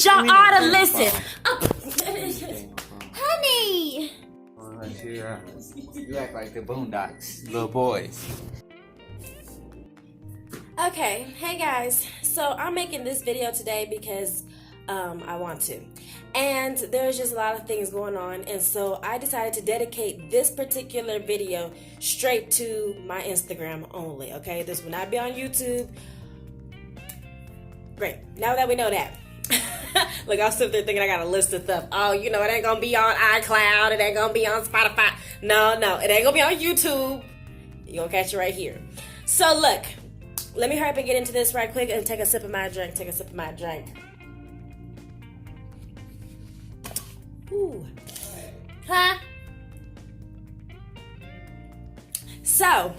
y'all ought to listen. Honey. You act like the Boondocks, little boys. Okay, hey guys. So I'm making this video today because I want to. And there's just a lot of things going on. And so I decided to dedicate this particular video straight to my Instagram only. Okay, this will not be on YouTube. Great. Now that we know that. Look, I was sitting there thinking I got a list of stuff. Oh, you know, it ain't gonna be on iCloud. It ain't gonna be on Spotify. No, it ain't gonna be on YouTube. You're gonna catch it right here. So look, let me hurry up and get into this right quick and take a sip of my drink. Ooh. Huh? So,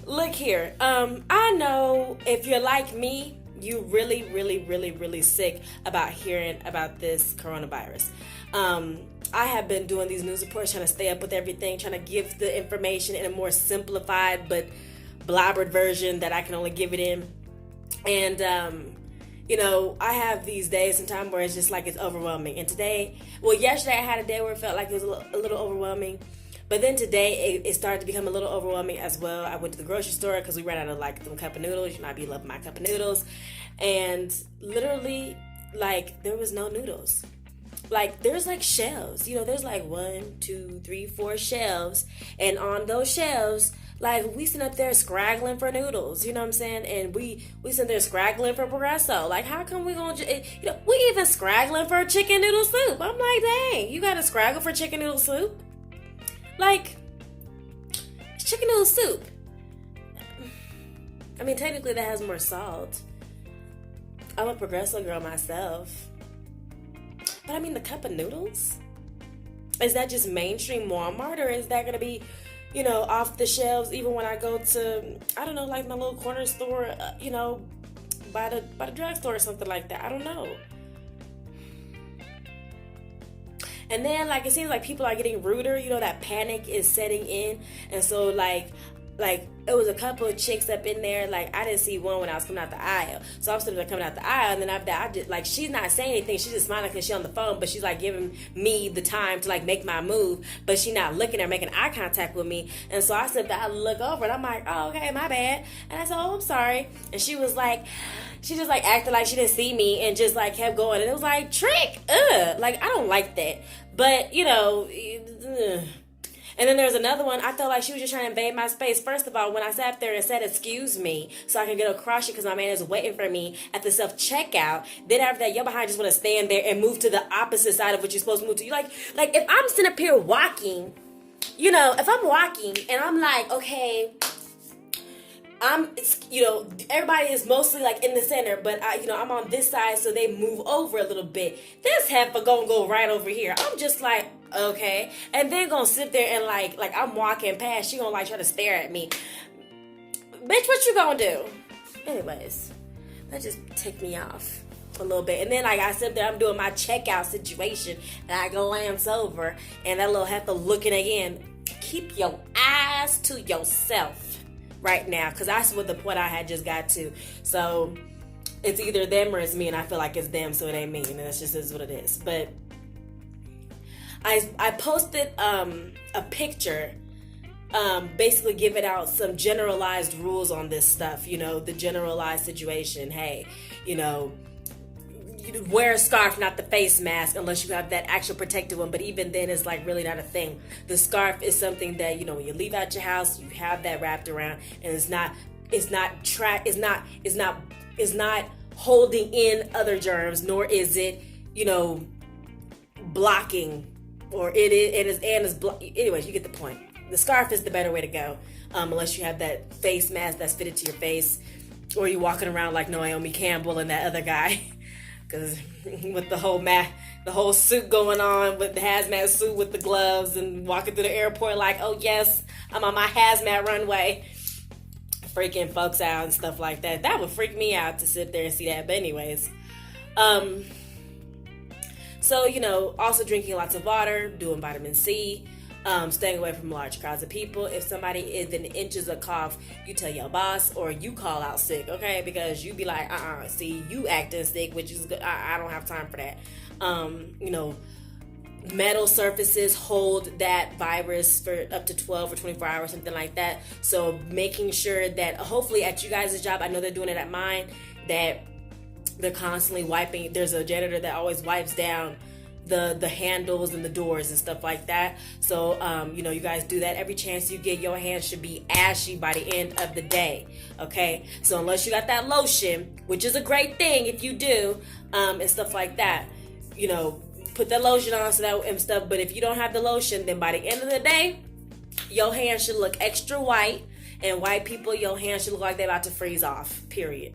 look here. I know if you're like me, you really sick about hearing about this coronavirus. I have been doing these news reports, trying to stay up with everything, trying to give the information in a more simplified but blabbered version that I can only give it in. And, you know, I have these days sometimes where it's just like it's overwhelming. And yesterday I had a day where it felt like it was a little overwhelming. But then today, it started to become a little overwhelming as well. I went to the grocery store because we ran out of, like, some cup of noodles. You know, I be loving my cup of noodles. And literally, like, there was no noodles. Like, there's, like, shelves. You know, there's, like, 1, 2, 3, 4 shelves. And on those shelves, like, we sit up there scraggling for noodles. You know what I'm saying? And we sit there scraggling for Progresso. Like, how come we gonna, you know, we even scraggling for chicken noodle soup. I'm like, dang, you gotta scraggle for chicken noodle soup? Like, it's chicken noodle soup. I mean, technically that has more salt. I'm a Progresso girl myself. But I mean, the cup of noodles? Is that just mainstream Walmart? Or is that going to be, you know, off the shelves even when I go to, I don't know, like my little corner store, you know, by the drugstore or something like that? I don't know. And then, like, it seems like people are getting ruder. You know, that panic is setting in. And so, like it was a couple of chicks up in there. Like, I didn't see one when I was coming out the aisle. So I'm sitting there coming out the aisle. And then after that, I just, like, she's not saying anything. She's just smiling because she's on the phone. But she's, like, giving me the time to, like, make my move. But she's not looking or making eye contact with me. And so I said that I look over. And I'm like, oh, okay, my bad. And I said, oh, I'm sorry. And she was like, she just, like, acted like she didn't see me. And just, like, kept going. And it was like, trick. Like, I don't like that. But, you know, And then there's another one. I felt like she was just trying to invade my space. First of all, when I sat there and said, excuse me, so I can get across you because my man is waiting for me at the self-checkout. Then after that, your behind just want to stand there and move to the opposite side of what you're supposed to move to. You like if I'm sitting up here walking, you know, if I'm walking and I'm like, okay, you know, everybody is mostly like in the center, but you know, I'm on this side, so they move over a little bit. This heifer gonna go right over here. I'm just like, okay, and then gonna sit there and like I'm walking past, she gonna like try to stare at me. Bitch, what you gonna do? Anyways, that just ticked me off a little bit. And then like I sit there, I'm doing my checkout situation, and I glance over, and that little heifer looking again. Keep your eyes to yourself right now, because that's what the point I had just got to. So it's either them or it's me, and I feel like it's them, so it ain't me, and that's just is what it is. But I posted a picture, basically giving out some generalized rules on this stuff, you know, the generalized situation. Hey, you know, you wear a scarf, not the face mask, unless you have that actual protective one. But even then, it's like really not a thing. The scarf is something that, you know, when you leave out your house, you have that wrapped around, and it's not holding in other germs, nor is it, you know, blocking, or anyways, you get the point. The scarf is the better way to go, unless you have that face mask that's fitted to your face, or you're walking around like Naomi Campbell and that other guy. Because with the whole suit going on, with the hazmat suit with the gloves, and walking through the airport like, oh yes, I'm on my hazmat runway, freaking folks out and stuff like that. That would freak me out to sit there and see that. But anyways, so, you know, also drinking lots of water, doing vitamin C, Staying away from large crowds of people. If somebody even inches a cough, you tell your boss or you call out sick, okay? Because you be like, see, you acting sick, which is good. I don't have time for that. Metal surfaces hold that virus for up to 12 or 24 hours, something like that. So making sure that hopefully at you guys' job, I know they're doing it at mine, that they're constantly wiping. There's a janitor that always wipes down the handles and the doors and stuff like that. So, you guys do that every chance you get. Your hands should be ashy by the end of the day, okay? So unless you got that lotion, which is a great thing if you do, and stuff like that, put that lotion on and stuff. But if you don't have the lotion, then by the end of the day, your hands should look extra white. And white people, your hands should look like they're about to freeze off. Period.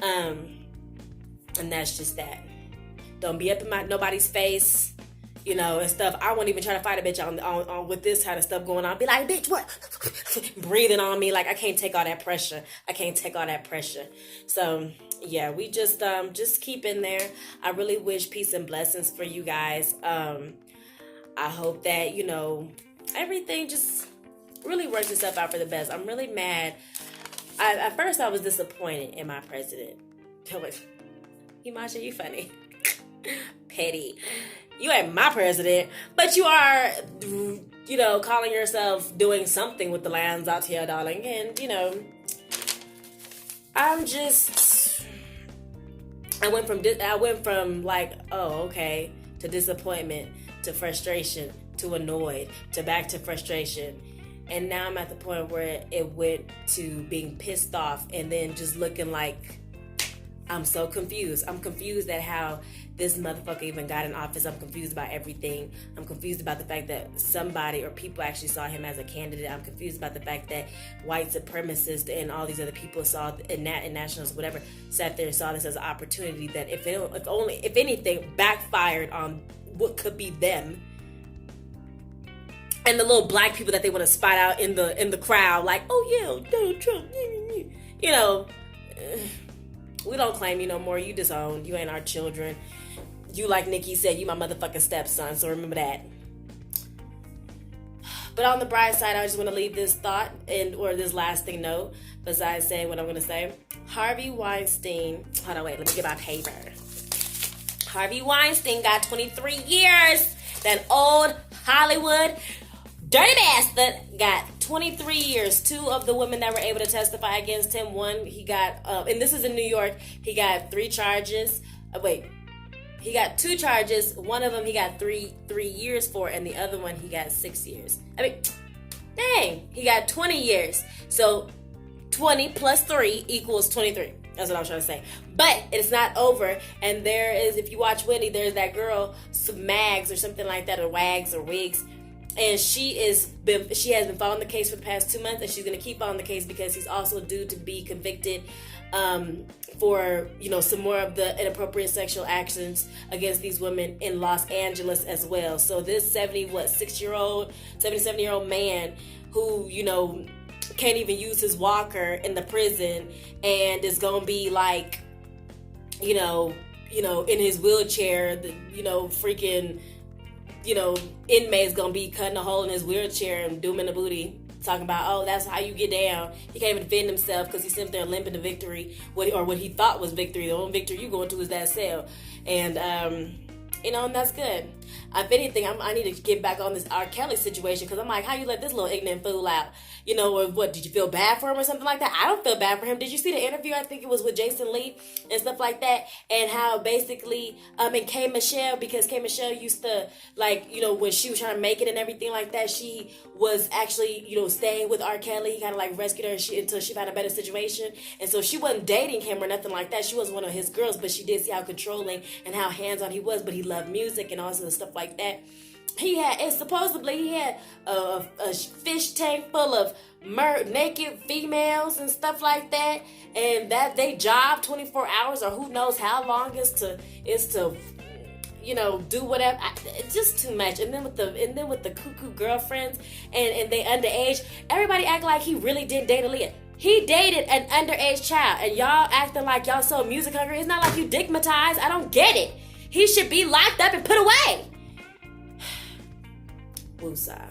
And that's just that. Don't be up in nobody's face, and stuff. I won't even try to fight a bitch on with this kind of stuff going on. Be like, bitch, what? Breathing on me. Like, I can't take all that pressure. So, yeah, we just keep in there. I really wish peace and blessings for you guys. I hope that, everything just really works itself out for the best. I'm really mad. At first, I was disappointed in my president. Imasha, you funny. Petty. You ain't my president, but you are, calling yourself doing something with the lands out here, darling. And, I went from like, oh, okay, to disappointment, to frustration, to annoyed, to back to frustration. And now I'm at the point where it went to being pissed off and then just looking like I'm so confused. I'm confused at how this motherfucker even got in office. I'm confused about everything. I'm confused about the fact that somebody or people actually saw him as a candidate. I'm confused about the fact that white supremacists and all these other people and nationalists, whatever, sat there and saw this as an opportunity that if anything, backfired on what could be them. And the little black people that they want to spot out in the crowd, like, oh yeah, Donald Trump, we don't claim you no more. You disowned. You ain't our children. You, like Nikki said, you my motherfucking stepson. So remember that. But on the bright side, I just want to leave this thought or this lasting note. Besides saying what I'm going to say, Harvey Weinstein. Hold on, wait. Let me get my paper. Harvey Weinstein got 23 years. That old Hollywood dirty bastard got 23 years. Two of the women that were able to testify against him, one he got, and this is in New York, he got 3 charges. He got 2 charges. One of them he got 3 years for, and the other one he got 6 years. He got 20 years. So 20 plus 3 equals 23. That's what I was trying to say. But it's not over. And there is, if you watch Wendy, there's that girl, Mags or something like that, or Wags or Wigs. And she has been following the case for the past 2 months, and she's going to keep following the case because he's also due to be convicted for, some more of the inappropriate sexual actions against these women in Los Angeles as well. So this 77-year-old man who, can't even use his walker in the prison and is going to be like, in his wheelchair, freaking, inmate's gonna be cutting a hole in his wheelchair and dooming the booty, talking about, oh, that's how you get down. He can't even defend himself because he's sitting there limping to victory, what he thought was victory. The only victory you going to is that cell. And, and that's good. If anything, I need to get back on this R. Kelly situation because I'm like, how you let this little ignorant fool out? Or what, did you feel bad for him or something like that? I don't feel bad for him. Did you see the interview? I think it was with Jason Lee and stuff like that. And how basically, and K. Michelle, because K. Michelle used to, when she was trying to make it and everything like that, she was actually, staying with R. Kelly. He kind of rescued her until she found a better situation. And so she wasn't dating him or nothing like that. She wasn't one of his girls, but she did see how controlling and how hands-on he was, but he loved music and all this other stuff like that. He had a fish tank full of naked females and stuff like that, and that they job 24 hours or who knows how long is to do whatever. It's just too much. And then with the cuckoo girlfriends and they underage, everybody act like he really didn't date Aaliyah. He dated an underage child, and y'all acting like y'all so music hungry. It's not like you digmatized. I don't get it. He should be locked up and put away. woosah.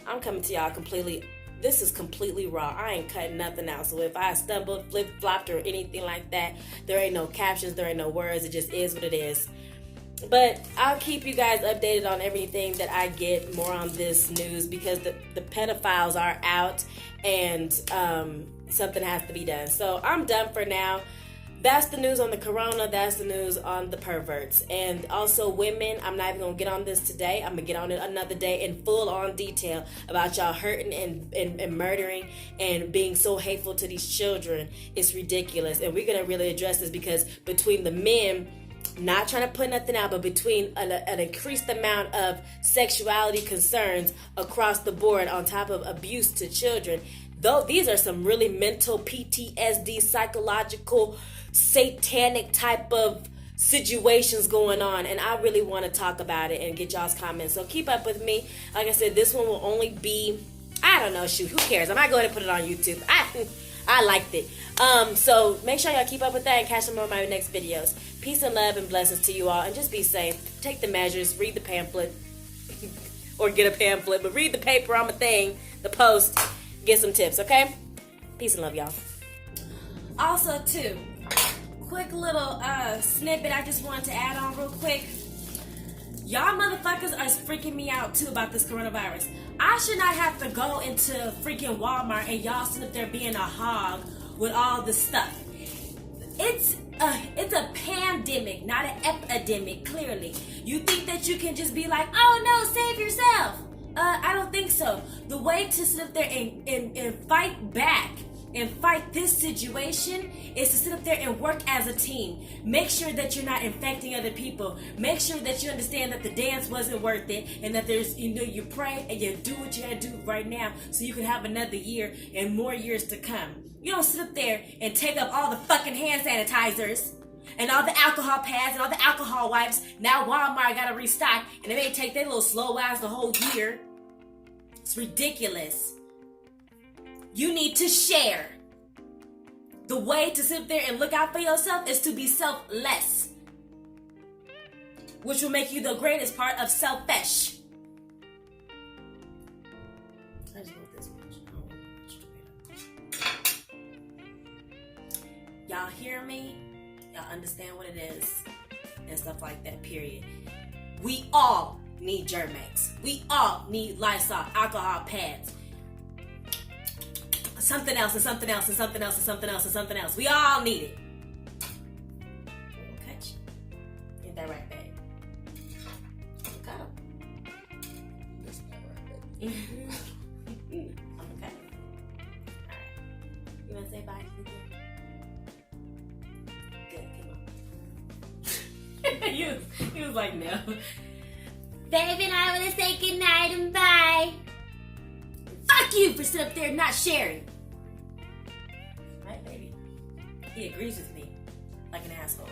I'm coming to y'all completely. This is completely raw. I ain't cutting nothing out. So if I stumbled, flip-flopped, or anything like that, there ain't no captions, there ain't no words. It just is what it is. But I'll keep you guys updated on everything that I get more on this news, because the pedophiles are out and something has to be done. So I'm done for now. That's the news on the corona. That's the news on the perverts. And also women, I'm not even going to get on this today. I'm going to get on it another day in full on detail about y'all hurting and murdering and being so hateful to these children. It's ridiculous. And we're going to really address this, because between the men, not trying to put nothing out, but between an increased amount of sexuality concerns across the board on top of abuse to children, though these are some really mental PTSD, psychological, satanic type of situations going on, and I really want to talk about it and get y'all's comments. So keep up with me. Like I said, this one will only be, I don't know, shoot, who cares? I might go ahead and put it on YouTube. I liked it. So make sure y'all keep up with that and catch some more of my next videos. Peace and love and blessings to you all, and just be safe. Take the measures, read the pamphlet, or get a pamphlet, but read the paper on the thing, the post, get some tips, okay? Peace and love, y'all. Also, too, quick little snippet I just wanted to add on real quick. Y'all motherfuckers are freaking me out too about this coronavirus. I should not have to go into freaking Walmart and y'all sit up there being a hog with all this stuff. It's a pandemic, not an epidemic, clearly. You think that you can just be like, oh no, save yourself. I don't think so. The way to sit up there and fight back and fight this situation is to sit up there and work as a team. Make sure that you're not infecting other people. Make sure that you understand that the dance wasn't worth it, and that there's, you pray and you do what you gotta do right now so you can have another year and more years to come. You don't sit up there and take up all the fucking hand sanitizers and all the alcohol pads and all the alcohol wipes. Now Walmart gotta restock, and they may take their little slow ass the whole year. It's ridiculous. You need to share. The way to sit there and look out for yourself is to be selfless, which will make you the greatest part of selfish. I just want this much. Y'all hear me? Y'all understand what it is and stuff like that, period. We all need Germex. We all need Lysol, alcohol pads. Something else and something else and something else and something else and something else. We all need it. Okay. Ain't that right, babe? Okay. That's not right, baby. Okay. Alright. You wanna say bye to the Good, come on. He was like, no. Baby and I wanna say goodnight and bye. Fuck you for sitting up there not sharing. Right, baby? He agrees with me like an asshole.